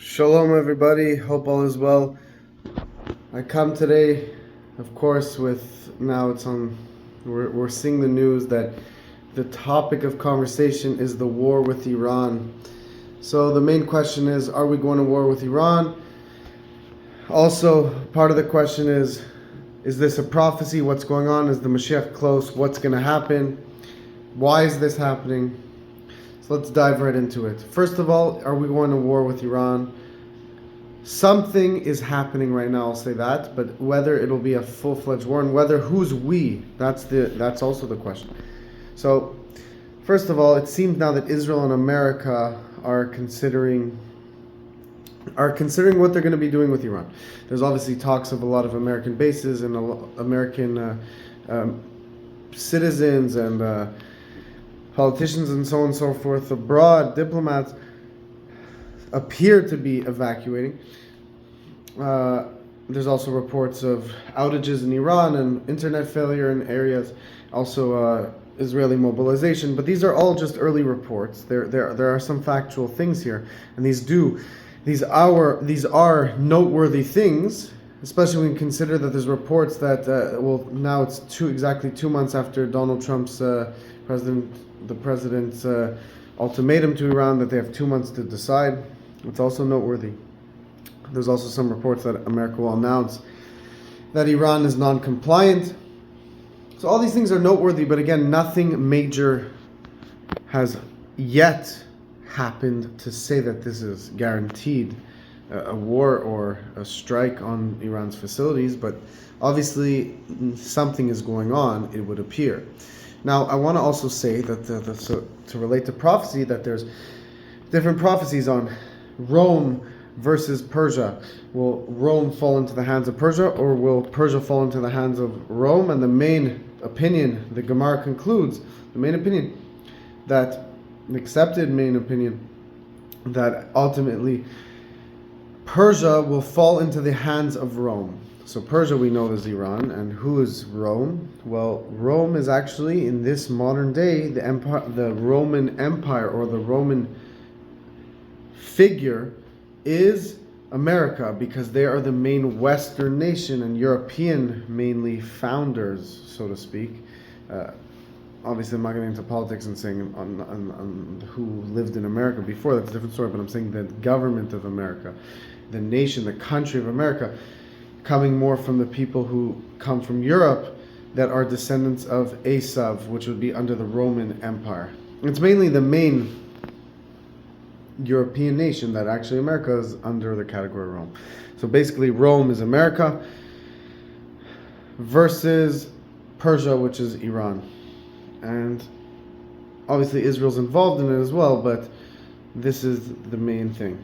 Shalom everybody, hope all is well. I come today, of course, we're seeing the news that the topic of conversation is the war with Iran. So the main question is, are we going to war with Iran? Also, part of the question is this a prophecy? What's going on? Is the Mashiach close? What's going to happen? Why is this happening? So let's dive right into it. First of all, are we going to war with Iran? Something is happening right now, I'll say that, but whether it'll be a full-fledged war and who's we, that's also the question. So, first of all, it seems now that Israel and America are considering what they're going to be doing with Iran. There's obviously talks of a lot of American bases and American citizens and politicians and so on and so forth abroad, diplomats, appear to be evacuating. There's also reports of outages in Iran and internet failure in areas, also Israeli mobilization, but these are all just early reports. There are some factual things here, and these are noteworthy things, especially when you consider that there's reports that now it's exactly 2 months after Donald Trump's president's ultimatum to Iran that they have 2 months to decide. It's also noteworthy. There's also some reports that America will announce that Iran is non-compliant. So all these things are noteworthy, but again, nothing major has yet happened to say that this is guaranteed a war or a strike on Iran's facilities, but obviously something is going on, it would appear. Now, I want to also say that to relate to prophecy, that there's different prophecies on Rome versus Persia. Will Rome fall into the hands of Persia, or will Persia fall into the hands of Rome? And the main opinion, the Gemara concludes, the accepted main opinion, that ultimately Persia will fall into the hands of Rome. So Persia we know is Iran, and who is Rome? Well, Rome is actually in this modern day the Roman Empire, or the Roman figure is America, because they are the main Western nation and European mainly founders, so to speak. Obviously, I'm not getting into politics and saying on who lived in America before. That's a different story. But I'm saying the government of America, the nation, the country of America, coming more from the people who come from Europe that are descendants of Esav, which would be under the Roman Empire. It's mainly the main European nation that actually America is under the category of Rome. So basically Rome is America versus Persia, which is Iran. And obviously Israel's involved in it as well, but this is the main thing.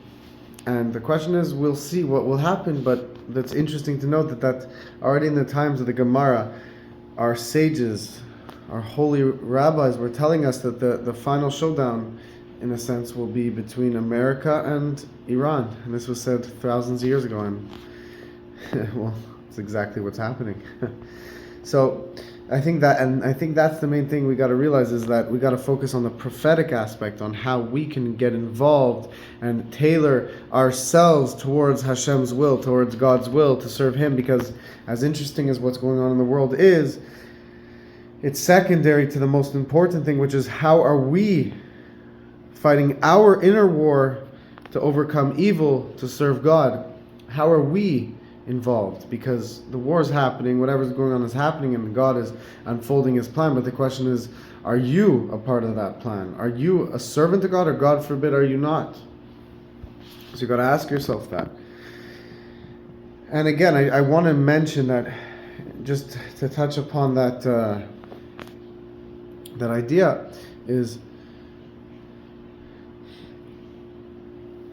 And the question is, we'll see what will happen, but that's interesting to note that already in the times of the Gemara, our sages, our holy rabbis were telling us that the final showdown, in a sense, will be between America and Iran. And this was said thousands of years ago, and well, it's exactly what's happening. So I think that's the main thing we got to realize, is that we got to focus on the prophetic aspect, on how we can get involved and tailor ourselves towards Hashem's will, towards God's will, to serve Him. Because as interesting as what's going on in the world is, it's secondary to the most important thing, which is how are we fighting our inner war to overcome evil, to serve God. How are we involved? Because the war is happening, whatever's going on is happening, and God is unfolding His plan. But the question is, are you a part of that plan? Are you a servant to God, or God forbid, are you not? So you got to ask yourself that. And again, I want to mention that, just to touch upon that idea, is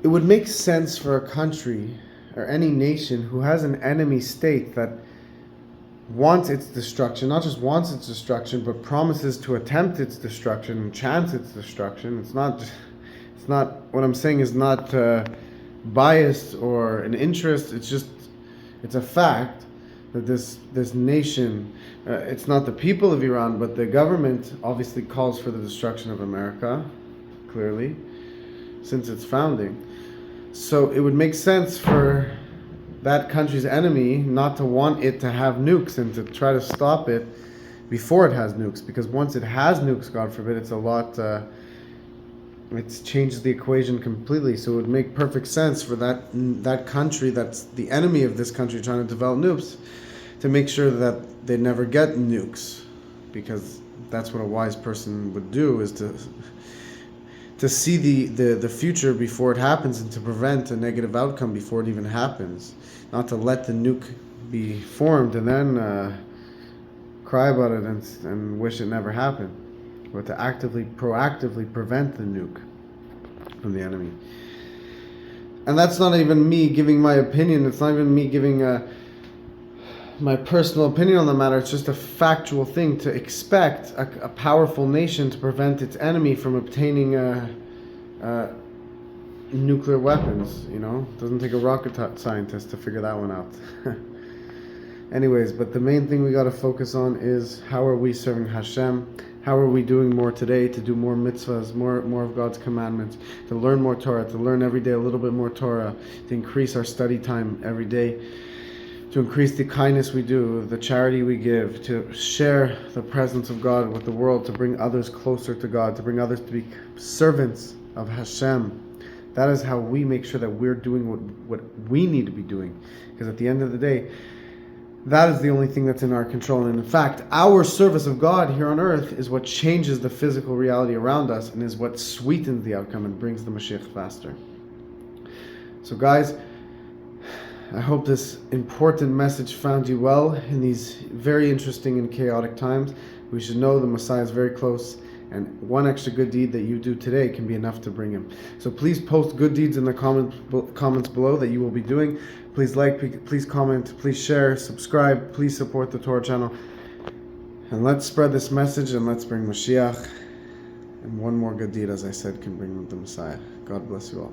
it would make sense for a country or any nation who has an enemy state that wants its destruction, not just wants its destruction, but promises to attempt its destruction and chance its destruction. It's not what I'm saying is not biased or an interest. It's a fact that this nation, it's not the people of Iran, but the government obviously calls for the destruction of America, clearly, since its founding. So it would make sense for that country's enemy not to want it to have nukes and to try to stop it before it has nukes, because once it has nukes, God forbid, it's a lot, it changes the equation completely. So it would make perfect sense for that country that's the enemy of this country trying to develop nukes to make sure that they never get nukes, because that's what a wise person would do, is to see the future before it happens and to prevent a negative outcome before it even happens, not to let the nuke be formed and then cry about it and wish it never happened, but to proactively prevent the nuke from the enemy. And that's not even me giving my opinion. It's not even me giving my personal opinion on the matter. It's just a factual thing to expect a powerful nation to prevent its enemy from obtaining nuclear weapons. It doesn't take a rocket scientist to figure that one out. Anyways, but the main thing we got to focus on is, how are we serving Hashem? How are we doing more today to do more mitzvahs, more of God's commandments, to learn more Torah, to learn every day a little bit more Torah, to increase our study time every day, to increase the kindness we do, the charity we give, to share the presence of God with the world, to bring others closer to God, to bring others to be servants of Hashem. That is how we make sure that we're doing what we need to be doing. Because at the end of the day, that is the only thing that's in our control. And in fact, our service of God here on earth is what changes the physical reality around us and is what sweetens the outcome and brings the Mashiach faster. So guys, I hope this important message found you well in these very interesting and chaotic times. We should know the Messiah is very close, and one extra good deed that you do today can be enough to bring him. So please post good deeds in the comments below that you will be doing. Please like, please comment, please share, subscribe, please support the Torah channel. And let's spread this message and let's bring Mashiach. And one more good deed, as I said, can bring the Messiah. God bless you all.